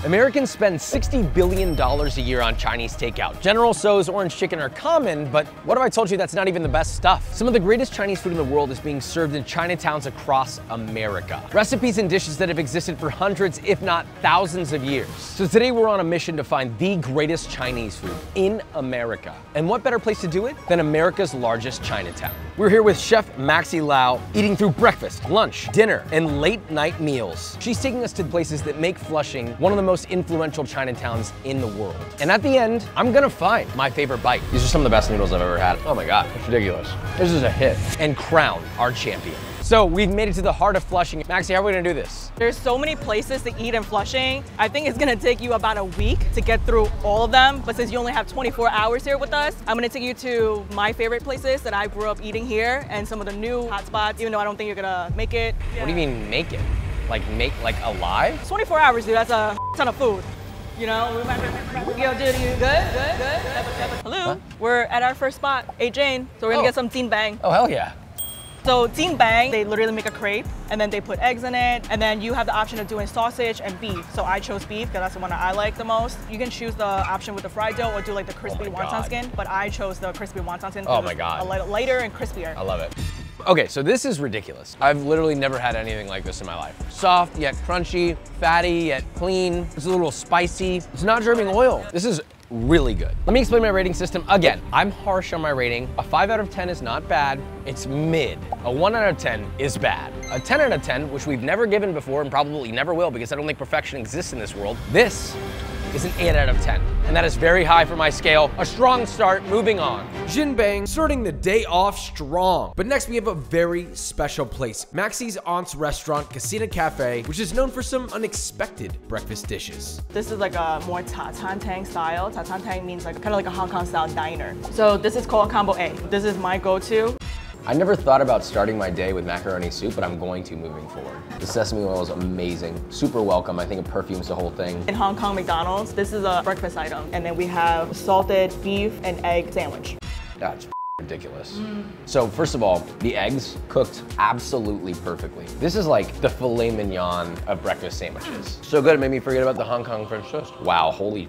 Americans spend $60 billion a year on Chinese takeout. General Tso's orange chicken are common, but what if I told you that's not even the best stuff? Some of the greatest Chinese food in the world is being served in Chinatowns across America. Recipes and dishes that have existed for hundreds, if not thousands of years. So today we're on a mission to find the greatest Chinese food in America. And what better place to do it than America's largest Chinatown? We're here with Chef Maxi Lau, eating through breakfast, lunch, dinner, and late night meals. She's taking us to places that make Flushing one of the most influential Chinatowns in the world. And at the end, I'm gonna find my favorite bite. These are some of the best noodles I've ever had. Oh my God, it's ridiculous. This is a hit. And crown our champion. So we've made it to the heart of Flushing. Maxi, how are we gonna do this? There's so many places to eat in Flushing. I think it's gonna take you about a week to get through all of them. But since you only have 24 hours here with us, I'm gonna take you to my favorite places that I grew up eating here and some of the new hotspots, even though I don't think you're gonna make it. What do you mean make it? Like alive? It's 24 hours, dude. That's a ton of food. You know, yo, dude, you good? Hello? Huh? We're at our first spot, A Jane. So we're gonna get some Teen Bang. Oh, hell yeah. So Teen Bang, they literally make a crepe and then they put eggs in it. And then you have the option of doing sausage and beef. So I chose beef because that's the one that I like the most. You can choose the option with the fried dough or do like the crispy wonton skin. But I chose the crispy wonton skin. Oh my God. A little lighter and crispier. I love it. Okay, so this is ridiculous. I've literally never had anything like this in my life. Soft, yet crunchy, fatty, yet clean. It's a little spicy. It's not dripping oil. This is really good. Let me explain my rating system. Again, I'm harsh on my rating. A 5 out of 10 is not bad, it's mid. A 1 out of 10 is bad. A 10 out of 10, which we've never given before and probably never will because I don't think perfection exists in this world. This is an 8 out of 10. And that is very high for my scale. A strong start, moving on. Jinbang starting the day off strong. But next we have a very special place. Maxi's aunt's restaurant, Casita Cafe, which is known for some unexpected breakfast dishes. This is like a more ta tan tang style. Ta tan tang means like kind of like a Hong Kong style diner. So this is called Combo A. This is my go-to. I never thought about starting my day with macaroni soup, but I'm going to moving forward. The sesame oil is amazing, super welcome. I think it perfumes the whole thing. In Hong Kong McDonald's, this is a breakfast item. And then we have salted beef and egg sandwich. That's ridiculous. So first of all, the eggs cooked absolutely perfectly. This is like the filet mignon of breakfast sandwiches. So good, it made me forget about the Hong Kong French toast. Wow, holy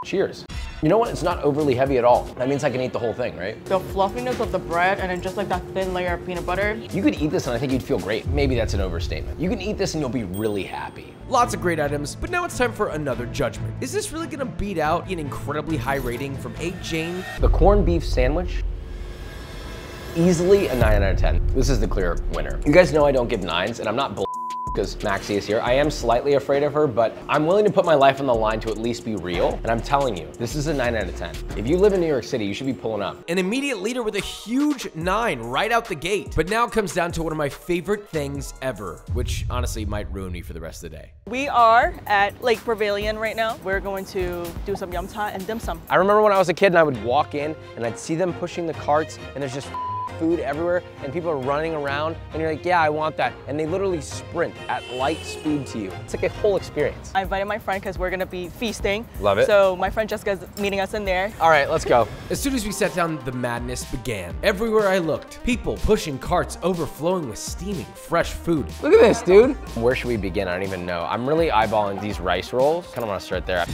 cheers. You know what? It's not overly heavy at all. That means I can eat the whole thing, right? The fluffiness of the bread and then just like that thin layer of peanut butter. You could eat this and I think you'd feel great. Maybe that's an overstatement. You can eat this and you'll be really happy. Lots of great items, but now it's time for another judgment. Is this really gonna beat out an incredibly high rating from A Jane? The corned beef sandwich, easily a 9 out of 10. This is the clear winner. You guys know I don't give 9s and I'm not because Maxi is here. I am slightly afraid of her, but I'm willing to put my life on the line to at least be real. And I'm telling you, this is a 9 out of 10. If you live in New York City, you should be pulling up. An immediate leader with a huge 9 right out the gate. But now it comes down to one of my favorite things ever, which honestly might ruin me for the rest of the day. We are at Lake Pavilion right now. We're going to do some yum cha and dim sum. I remember when I was a kid and I would walk in and I'd see them pushing the carts and there's just food everywhere and people are running around and you're like, yeah, I want that. And they literally sprint at light speed to you. It's like a whole experience. I invited my friend because we're gonna be feasting. Love it. So my friend Jessica's meeting us in there. All right, let's go. As soon as we sat down, the madness began. Everywhere I looked, people pushing carts overflowing with steaming, fresh food. Look at this, dude. Where should we begin? I don't even know. I'm really eyeballing these rice rolls. Kind of want to start there.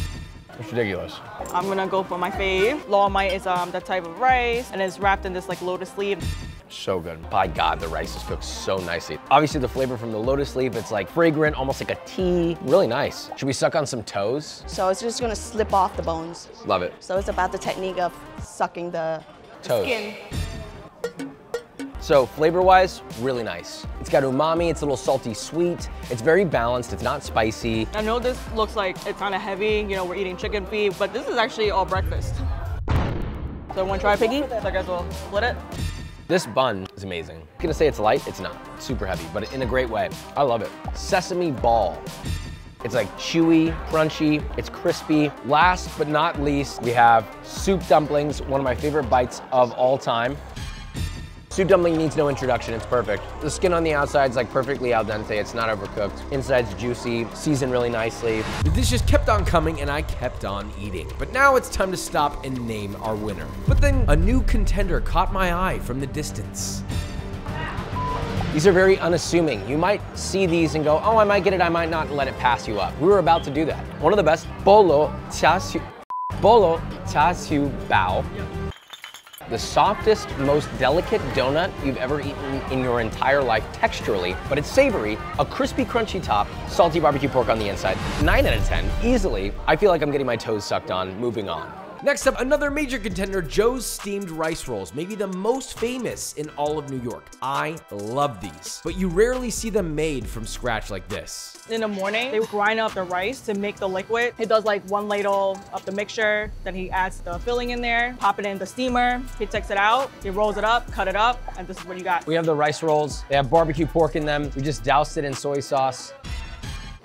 It's ridiculous. I'm gonna go for my fave. Lo mai is that type of rice and it's wrapped in this like lotus leaf. So good. By God, the rice is cooked so nicely. Obviously the flavor from the lotus leaf, it's like fragrant, almost like a tea. Really nice. Should we suck on some toes? So it's just gonna slip off the bones. Love it. So it's about the technique of sucking the toes. Skin. So flavor-wise, really nice. It's got umami, it's a little salty sweet. It's very balanced, it's not spicy. I know this looks like it's kind of heavy, you know, we're eating chicken feet, but this is actually all breakfast. So wanna try piggy? So I guess we'll split it. This bun is amazing. I'm gonna say it's light, it's not. It's super heavy, but in a great way. I love it. Sesame ball. It's like chewy, crunchy, it's crispy. Last but not least, we have soup dumplings, one of my favorite bites of all time. Soup dumpling needs no introduction, it's perfect. The skin on the outside is like perfectly al dente, it's not overcooked. Inside's juicy, seasoned really nicely. The dish just kept on coming and I kept on eating. But now it's time to stop and name our winner. But then a new contender caught my eye from the distance. These are very unassuming. You might see these and go, oh, I might get it, I might not, let it pass you up. We were about to do that. One of the best, bolo char siu bao. The softest, most delicate donut you've ever eaten in your entire life texturally, but it's savory, a crispy, crunchy top, salty barbecue pork on the inside. 9 out of 10, easily. I feel like I'm getting my toes sucked on, moving on. Next up, another major contender, Joe's Steamed Rice Rolls, maybe the most famous in all of New York. I love these, but you rarely see them made from scratch like this. In the morning, they grind up the rice to make the liquid. He does like 1 ladle of the mixture, then he adds the filling in there, pop it in the steamer, he takes it out, he rolls it up, cut it up, and this is what you got. We have the rice rolls, they have barbecue pork in them, we just doused it in soy sauce.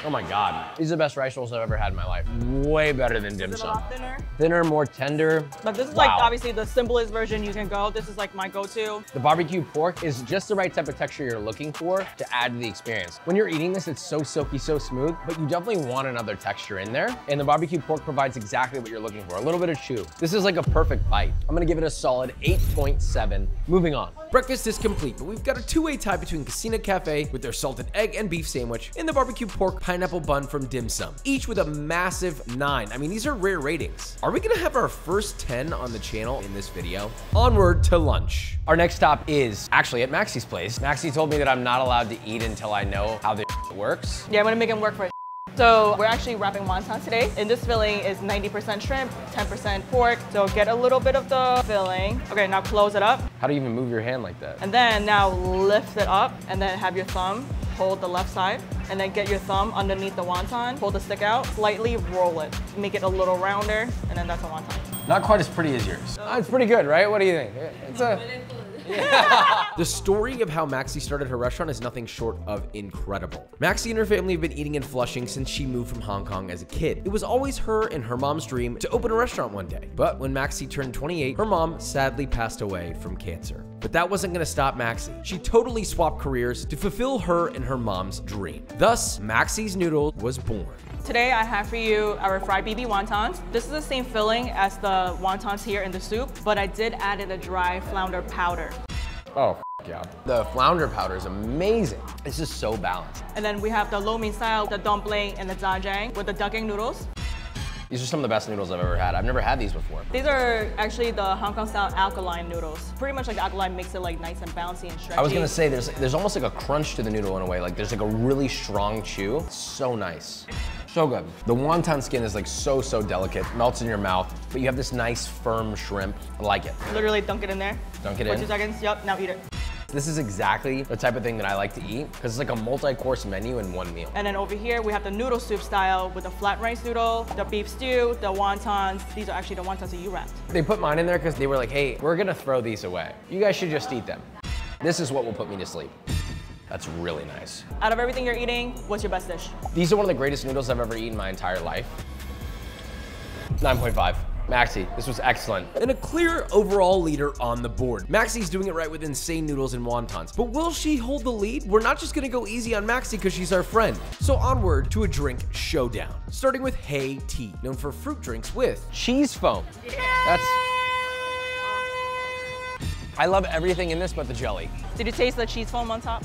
Oh my God, these are the best rice rolls I've ever had in my life. Way better than dim Is it a sum. lot thinner? Thinner, more tender. But this is Wow. like obviously the simplest version you can go. This is like my go-to. The barbecue pork is just the right type of texture you're looking for to add to the experience. When you're eating this, it's so silky, so smooth, but you definitely want another texture in there. And the barbecue pork provides exactly what you're looking for, a little bit of chew. This is like a perfect bite. I'm gonna give it a solid 8.7. Moving on. Breakfast is complete, but we've got a two-way tie between Casino Cafe with their salted egg and beef sandwich and the barbecue pork pineapple bun from Dim Sum, each with a massive 9. I mean, these are rare ratings. Are we gonna have our first 10 on the channel in this video? Onward to lunch. Our next stop is actually at Maxie's place. Maxie told me that I'm not allowed to eat until I know how this works. Yeah, I'm gonna make him work for it. So we're actually wrapping wonton today. And this filling is 90% shrimp, 10% pork. So get a little bit of the filling. Okay, now close it up. How do you even move your hand like that? And then now lift it up and then have your thumb hold the left side and then get your thumb underneath the wonton, pull the stick out, slightly roll it. Make it a little rounder and then that's a wonton. Not quite as pretty as yours. It's pretty good, right? What do you think? It's a... The story of how Maxie started her restaurant is nothing short of incredible. Maxie and her family have been eating in Flushing since she moved from Hong Kong as a kid. It was always her and her mom's dream to open a restaurant one day. But when Maxie turned 28, her mom sadly passed away from cancer. But that wasn't gonna stop Maxie. She totally swapped careers to fulfill her and her mom's dream. Thus, Maxie's Noodle was born. Today I have for you our fried BB wontons. This is the same filling as the wontons here in the soup, but I did add in a dry flounder powder. Oh, yeah. The flounder powder is amazing. It's just so balanced. And then we have the lo mein style, the dumpling, and the zajang with the ducking noodles. These are some of the best noodles I've ever had. I've never had these before. These are actually the Hong Kong style alkaline noodles. Pretty much like the alkaline makes it like nice and bouncy and stretchy. I was gonna say, there's almost like a crunch to the noodle in a way. Like there's like a really strong chew. It's so nice. So good. The wonton skin is like so delicate, melts in your mouth, but you have this nice firm shrimp. I like it. Literally dunk it in there. Dunk it for in. 2 seconds, yep, now eat it. This is exactly the type of thing that I like to eat because it's like a multi-course menu in one meal. And then over here, we have the noodle soup style with the flat rice noodle, the beef stew, the wontons. These are actually the wontons that you wrapped. They put mine in there because they were like, hey, we're gonna throw these away. You guys should just eat them. This is what will put me to sleep. That's really nice. Out of everything you're eating, what's your best dish? These are one of the greatest noodles I've ever eaten my entire life. 9.5. Maxie, this was excellent. And a clear overall leader on the board. Maxie's doing it right with insane noodles and wontons. But will she hold the lead? We're not just gonna go easy on Maxie because she's our friend. So onward to a drink showdown. Starting with Hey Tea, known for fruit drinks with Cheese foam. That's... I love everything in this but the jelly. Did you taste the cheese foam on top?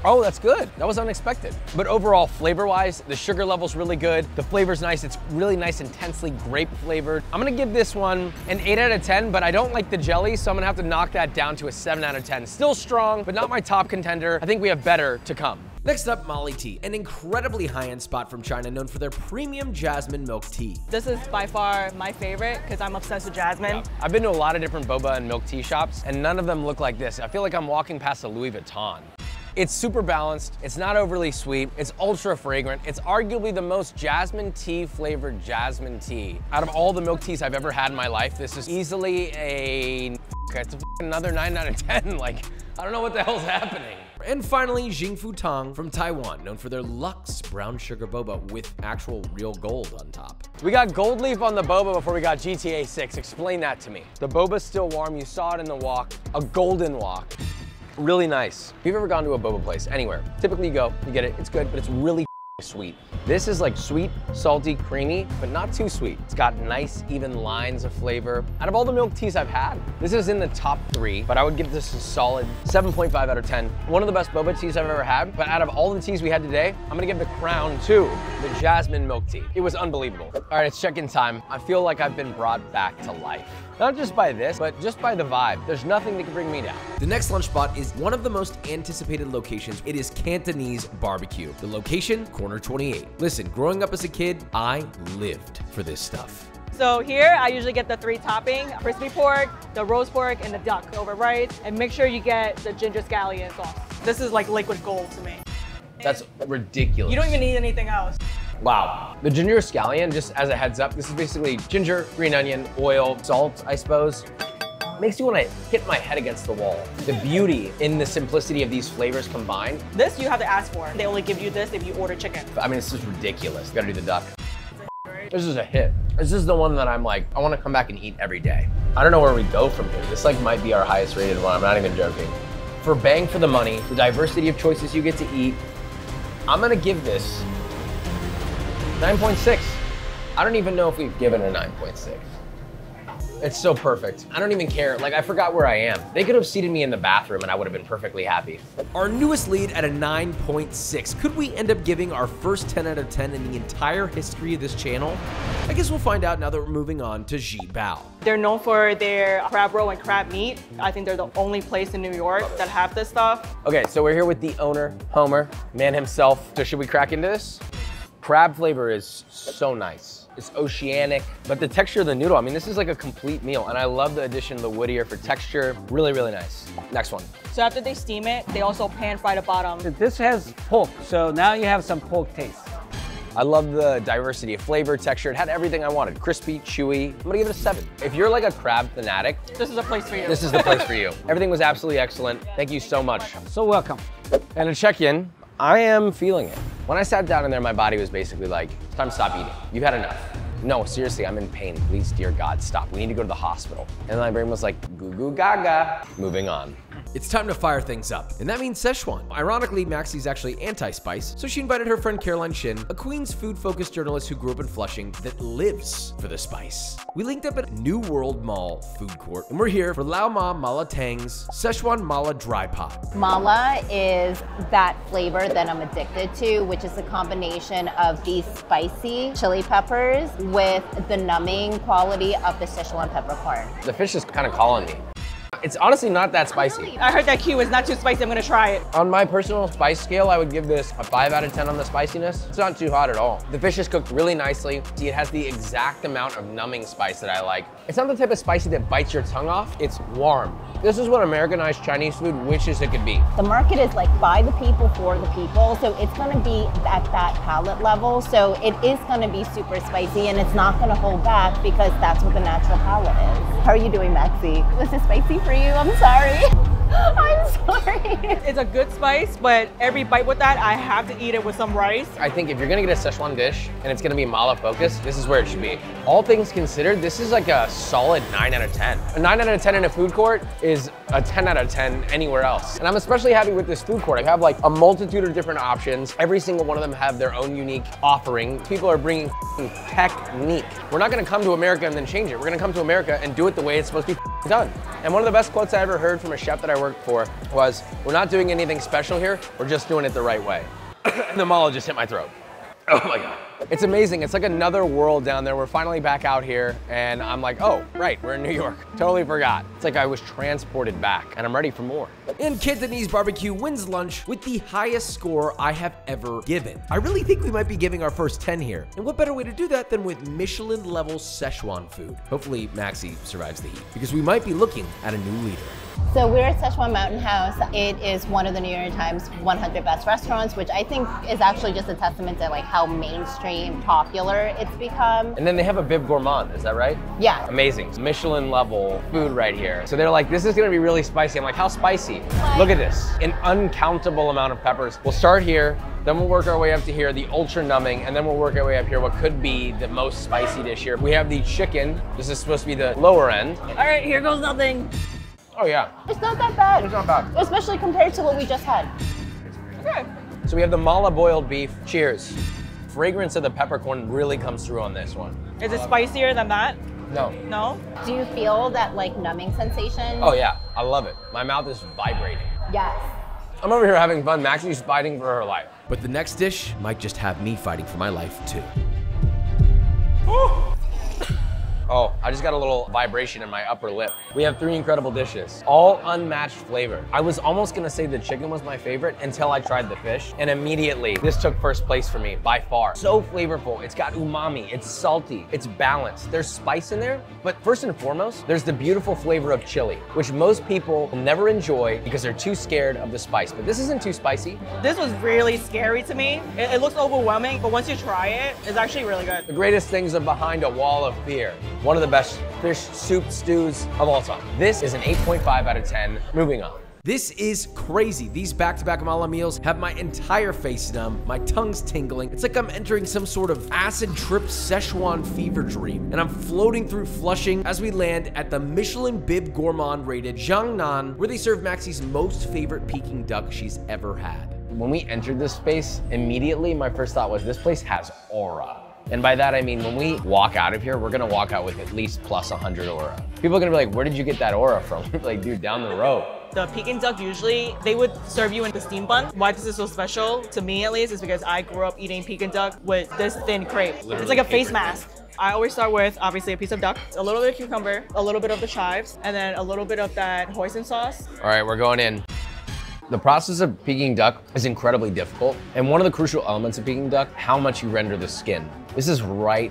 Oh, that's good. That was unexpected. But overall, flavor-wise, the sugar level's really good. The flavor's nice. It's really nice, intensely grape flavored. I'm gonna give this one an 8 out of 10, but I don't like the jelly, so I'm gonna have to knock that down to a 7 out of 10. Still strong, but not my top contender. I think we have better to come. Next up, Molly Tea, an incredibly high-end spot from China known for their premium jasmine milk tea. This is by far my favorite because I'm obsessed with jasmine. Yeah. I've been to a lot of different boba and milk tea shops, and none of them look like this. I feel like I'm walking past a Louis Vuitton. It's super balanced, it's not overly sweet, it's ultra fragrant. It's arguably the most jasmine tea flavored jasmine tea. Out of all the milk teas I've ever had in my life, this is easily it's another 9 out of 10. Like, I don't know what the hell's happening. And finally, Jingfu Tang from Taiwan, known for their luxe brown sugar boba with actual real gold on top. We got gold leaf on the boba before we got GTA 6. Explain that to me. The boba's still warm, you saw it in the wok, a golden wok. Really nice. If you've ever gone to a boba place, anywhere, typically you go, you get it, it's good, but it's really sweet. This is like sweet, salty, creamy, but not too sweet. It's got nice, even lines of flavor. Out of all the milk teas I've had, this is in the top 3, but I would give this a solid 7.5 out of 10. One of the best boba teas I've ever had, but out of all the teas we had today, I'm gonna give the crown to the jasmine milk tea. It was unbelievable. All right, it's check-in time. I feel like I've been brought back to life. Not just by this, but just by the vibe. There's nothing that can bring me down. The next lunch spot is one of the most anticipated locations. It is Cantonese barbecue. The location, corner 28. Listen, growing up as a kid, I lived for this stuff. So here, I usually get the 3 topping, crispy pork, the roast pork, and the duck over rice. And make sure you get the ginger scallion sauce. This is like liquid gold to me. That's ridiculous. You don't even need anything else. Wow. The ginger scallion, just as a heads up, this is basically ginger, green onion, oil, salt, I suppose. Makes you want to hit my head against the wall. The beauty in the simplicity of these flavors combined. This you have to ask for. They only give you this if you order chicken. I mean, it's just ridiculous. Gotta do the duck. This is a hit. This is the one that I'm like, I want to come back and eat every day. I don't know where we go from here. This like might be our highest rated one. I'm not even joking. For bang for the money, the diversity of choices you get to eat, I'm gonna give this 9.6. I don't even know if we've given a 9.6. It's so perfect. I don't even care. Like, I forgot where I am. They could have seated me in the bathroom and I would have been perfectly happy. Our newest lead at a 9.6. Could we end up giving our first 10 out of 10 in the entire history of this channel? I guess we'll find out now that we're moving on to Ji Bao. They're known for their crab roll and crab meat. I think they're the only place in New York that have this stuff. Okay, so we're here with the owner, Homer, man himself. So should we crack into this? Crab flavor is so nice. It's oceanic, but the texture of the noodle, I mean, this is like a complete meal, and I love the addition of the Whittier for texture. Really, really nice. Next one. So after they steam it, they also pan fry the bottom. This has pork, so now you have some pork taste. I love the diversity of flavor, texture. It had everything I wanted. Crispy, chewy. I'm gonna give it a 7. If you're like a crab fanatic, This is a place for you. this is the place for you. Everything was absolutely excellent. Thank you so much. So welcome. And to check in, I am feeling it. When I sat down in there, my body was basically like, it's time to stop eating. You've had enough. No, seriously, I'm in pain. Please, dear God, stop. We need to go to the hospital. And my brain was like, goo goo gaga. Moving on. It's time to fire things up, and that means Szechuan. Ironically, Maxie's actually anti-spice, so she invited her friend Caroline Shin, a Queens food-focused journalist who grew up in Flushing that lives for the spice. We linked up at New World Mall food court, and we're here for Lao Ma Mala Tang's Szechuan Mala Dry Pot. Mala is that flavor that I'm addicted to, which is a combination of these spicy chili peppers with the numbing quality of the Szechuan peppercorn. The fish is kind of calling me. It's honestly not that spicy. I heard that Q is not too spicy. I'm gonna try it. On my personal spice scale, I would give this a 5 out of 10 on the spiciness. It's not too hot at all. The fish is cooked really nicely. See, it has the exact amount of numbing spice that I like. It's not the type of spicy that bites your tongue off. It's warm. This is what Americanized Chinese food wishes it could be. The market is like by the people, for the people, so it's gonna be at that palate level. So it is gonna be super spicy, and it's not gonna hold back because that's what the natural palate is. How are you doing, Maxie? Was it spicy for you? I'm sorry. I'm sorry. It's a good spice, but every bite with that, I have to eat it with some rice. I think if you're gonna get a Szechuan dish and it's gonna be mala focused, this is where it should be. All things considered, this is like a solid 9 out of 10. A 9 out of 10 in a food court is a 10 out of 10 anywhere else. And I'm especially happy with this food court. I have like a multitude of different options. Every single one of them have their own unique offering. People are bringing technique. We're not gonna come to America and then change it. We're gonna come to America and do it the way it's supposed to be done. And one of the best quotes I ever heard from a chef that I worked for was, we're not doing anything special here, we're just doing it the right way. And the mala just hit my throat. Oh my God. It's amazing. It's like another world down there. We're finally back out here and I'm like, oh, right, we're in New York. Totally forgot. It's like I was transported back and I'm ready for more. And Cantonese barbecue wins lunch with the highest score I have ever given. I really think we might be giving our first 10 here. And what better way to do that than with Michelin level Szechuan food? Hopefully Maxie survives the heat because we might be looking at a new leader. So we're at Szechuan Mountain House. It is one of the New York Times 100 best restaurants, which I think is actually just a testament to like how mainstream popular it's become. And then they have a Bib Gourmand, is that right? Yeah. Amazing. Michelin level food right here. So they're like, this is gonna be really spicy. I'm like, how spicy? Look at this. An uncountable amount of peppers. We'll start here, then we'll work our way up to here, the ultra numbing, and then we'll work our way up here, what could be the most spicy dish here. We have the chicken. This is supposed to be the lower end. All right, here goes nothing. Oh yeah. It's not that bad. It's not bad. Especially compared to what we just had. Okay. So we have the mala boiled beef. Cheers. fragrance of the peppercorn really comes through on this one. Is it spicier than that? No. No? Do you feel that like numbing sensation? Oh yeah, I love it. My mouth is vibrating. Yes. I'm over here having fun. Maxi's fighting for her life. But the next dish might just have me fighting for my life too. Oh, I just got a little vibration in my upper lip. We have 3 incredible dishes, all unmatched flavor. I was almost gonna say the chicken was my favorite until I tried the fish, and immediately this took first place for me by far. So flavorful, it's got umami, it's salty, it's balanced. There's spice in there, but first and foremost, there's the beautiful flavor of chili, which most people will never enjoy because they're too scared of the spice, but this isn't too spicy. This was really scary to me. It looks overwhelming, but once you try it, it's actually really good. The greatest things are behind a wall of fear. One of the best fish soup stews of all time. This is an 8.5 out of 10. Moving on. This is crazy. These back-to-back mala meals have my entire face numb, my tongue's tingling. It's like I'm entering some sort of acid trip Szechuan fever dream, and I'm floating through Flushing as we land at the Michelin Bib Gourmand rated Jiangnan, where they serve Maxi's most favorite Peking duck she's ever had. When we entered this space, immediately my first thought was this place has aura. And by that I mean when we walk out of here, we're gonna walk out with at least plus 100 aura. People are gonna be like, where did you get that aura from? Like, dude, down the road. The Peking duck, usually, they would serve you in the steam bun. Why this is so special, to me at least, is because I grew up eating Peking duck with this thin crepe. It's like a face mask. I always start with, obviously, a piece of duck, a little bit of cucumber, a little bit of the chives, and then a little bit of that hoisin sauce. All right, we're going in. The process of Peking duck is incredibly difficult. And one of the crucial elements of Peking duck, how much you render the skin. This is right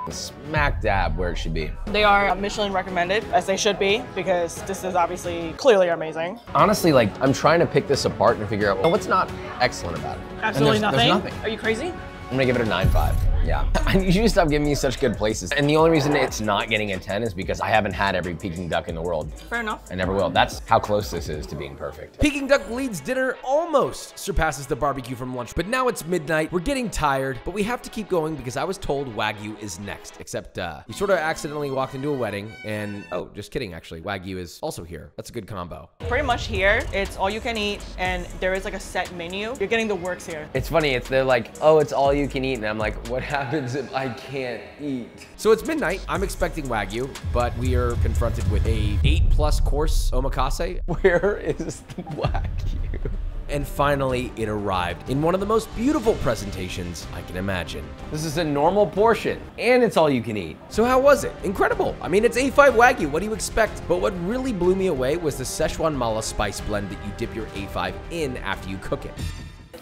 smack dab where it should be. They are Michelin recommended, as they should be, because this is obviously clearly amazing. Honestly, like, I'm trying to pick this apart and figure out well, what's not excellent about it. Absolutely There's nothing. Are you crazy? I'm gonna give it a 9.5. Yeah. You should stop giving me such good places. And the only reason it's not getting a 10 is because I haven't had every Peking duck in the world. Fair enough. I never will. That's how close this is to being perfect. Peking duck leads dinner almost surpasses the barbecue from lunch, but now it's midnight, we're getting tired, but we have to keep going because I was told Wagyu is next, except we sort of accidentally walked into a wedding and, oh, just kidding actually, Wagyu is also here. That's a good combo. Pretty much here, it's all you can eat, and there is like a set menu. You're getting the works here. It's funny, they're like, oh, it's all you can eat. And I'm like, what happens if I can't eat? So it's midnight, I'm expecting Wagyu, but we are confronted with a 8+ course omakase. Where is the Wagyu? And finally, it arrived in one of the most beautiful presentations I can imagine. This is a normal portion, and it's all you can eat. So how was it? Incredible. I mean, it's A5 Wagyu, what do you expect? But what really blew me away was the Szechuan mala spice blend that you dip your A5 in after you cook it.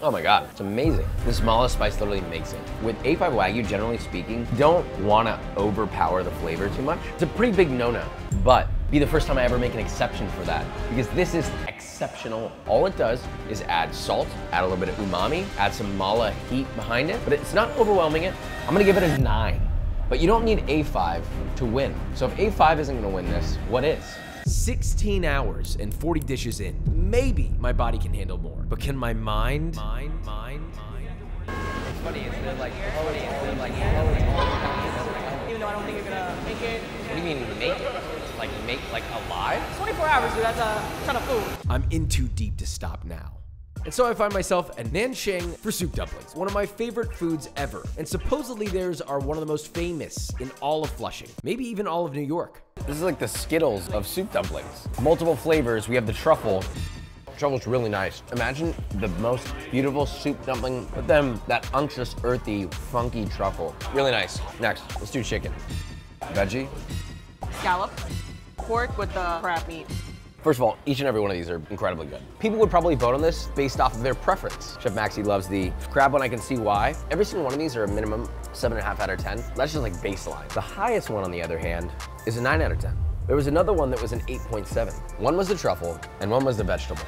Oh my God, it's amazing. This mala spice literally makes it. With A5 Wagyu, generally speaking, don't wanna overpower the flavor too much. It's a pretty big no-no, but be the first time I ever make an exception for that because this is exceptional. All it does is add salt, add a little bit of umami, add some mala heat behind it, but it's not overwhelming it. I'm gonna give it a 9, but you don't need A5 to win. So if A5 isn't gonna win this, what is? 16 hours and 40 dishes in. Maybe my body can handle more, but can my mind? It's funny, they're like, Even though I don't think you're gonna make it. what do you mean make it? Make alive? 24 hours, dude, that's a ton of food. I'm in too deep to stop now. And so I find myself at Nansheng for soup dumplings, one of my favorite foods ever. And supposedly theirs are one of the most famous in all of Flushing, maybe even all of New York. This is like the Skittles of soup dumplings. Multiple flavors, we have the truffle. Truffle's really nice. Imagine the most beautiful soup dumpling, but then that unctuous, earthy, funky truffle. Really nice. Next, let's do chicken. Veggie. Scallop. Pork with the crab meat. First of all, each and every one of these are incredibly good. People would probably vote on this based off of their preference. Chef Maxi loves the crab one, I can see why. Every single one of these are a minimum 7.5 out of 10. That's just like baseline. The highest one, on the other hand, is a 9 out of 10. There was another one that was an 8.7. One was the truffle, and one was the vegetable.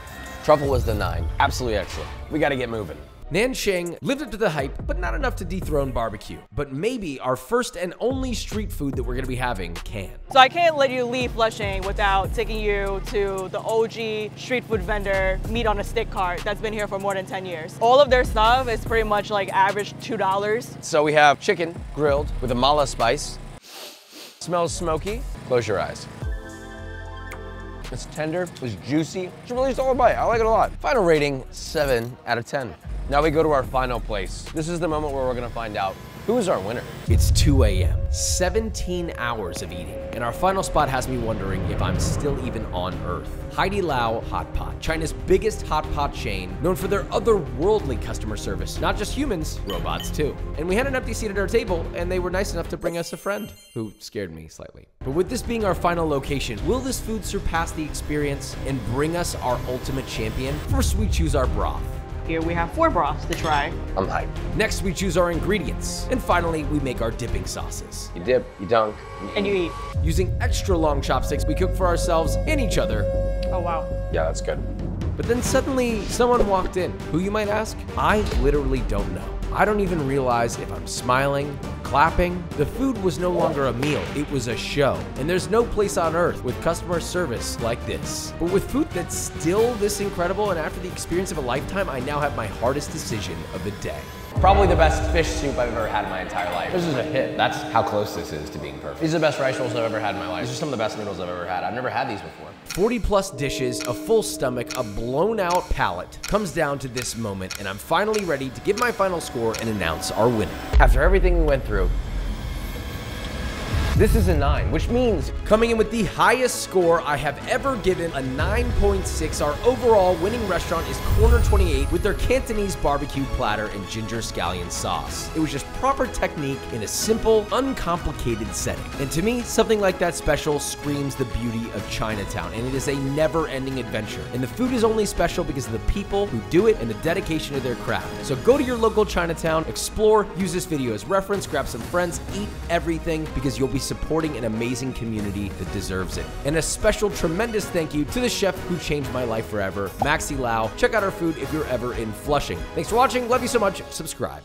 Truffle was the 9. Absolutely excellent. We gotta get moving. Nansheng lived up to the hype, but not enough to dethrone barbecue. But maybe our first and only street food that we're gonna be having can. So I can't let you leave Flushing without taking you to the OG street food vendor meat on a stick cart that's been here for more than 10 years. All of their stuff is pretty much like average $2. So we have chicken grilled with a mala spice. Smells smoky. Close your eyes. It's tender, it's juicy. It's a really solid bite. I like it a lot. Final rating, 7 out of 10. Now we go to our final place. This is the moment where we're gonna find out who is our winner. It's 2 a.m., 17 hours of eating, and our final spot has me wondering if I'm still even on Earth. Hai Lao Hot Pot, China's biggest hot pot chain, known for their otherworldly customer service. Not just humans, robots too. And we had an empty seat at our table, and they were nice enough to bring us a friend, who scared me slightly. But with this being our final location, will this food surpass the experience and bring us our ultimate champion? First, we choose our broth. Here we have 4 broths to try. I'm hyped. Next, we choose our ingredients. And finally, we make our dipping sauces. You dip, you dunk, And you eat. Using extra long chopsticks, we cook for ourselves and each other. Oh, wow. Yeah, that's good. But then suddenly, someone walked in. Who, you might ask? I literally don't know. I don't even realize if I'm smiling or clapping. The food was no longer a meal, it was a show. And there's no place on earth with customer service like this. But with food that's still this incredible, and after the experience of a lifetime, I now have my hardest decision of the day. Probably the best fish soup I've ever had in my entire life. This is a hit. That's how close this is to being perfect. These are the best rice rolls I've ever had in my life. These are some of the best noodles I've ever had. I've never had these before. 40 plus dishes, a full stomach, a blown out palate comes down to this moment, and I'm finally ready to give my final score and announce our winner. After everything we went through, this is a 9, which means coming in with the highest score I have ever given, a 9.6, our overall winning restaurant is Corner 28 with their Cantonese barbecue platter and ginger scallion sauce. It was just proper technique in a simple, uncomplicated setting. And to me, something like that special screams the beauty of Chinatown, and it is a never-ending adventure. And the food is only special because of the people who do it and the dedication to their craft. So go to your local Chinatown, explore, use this video as reference, grab some friends, eat everything, because you'll be supporting an amazing community that deserves it. And a special tremendous thank you to the chef who changed my life forever, Maxi Lao. Check out our food if you're ever in Flushing. Thanks for watching. Love you so much. Subscribe.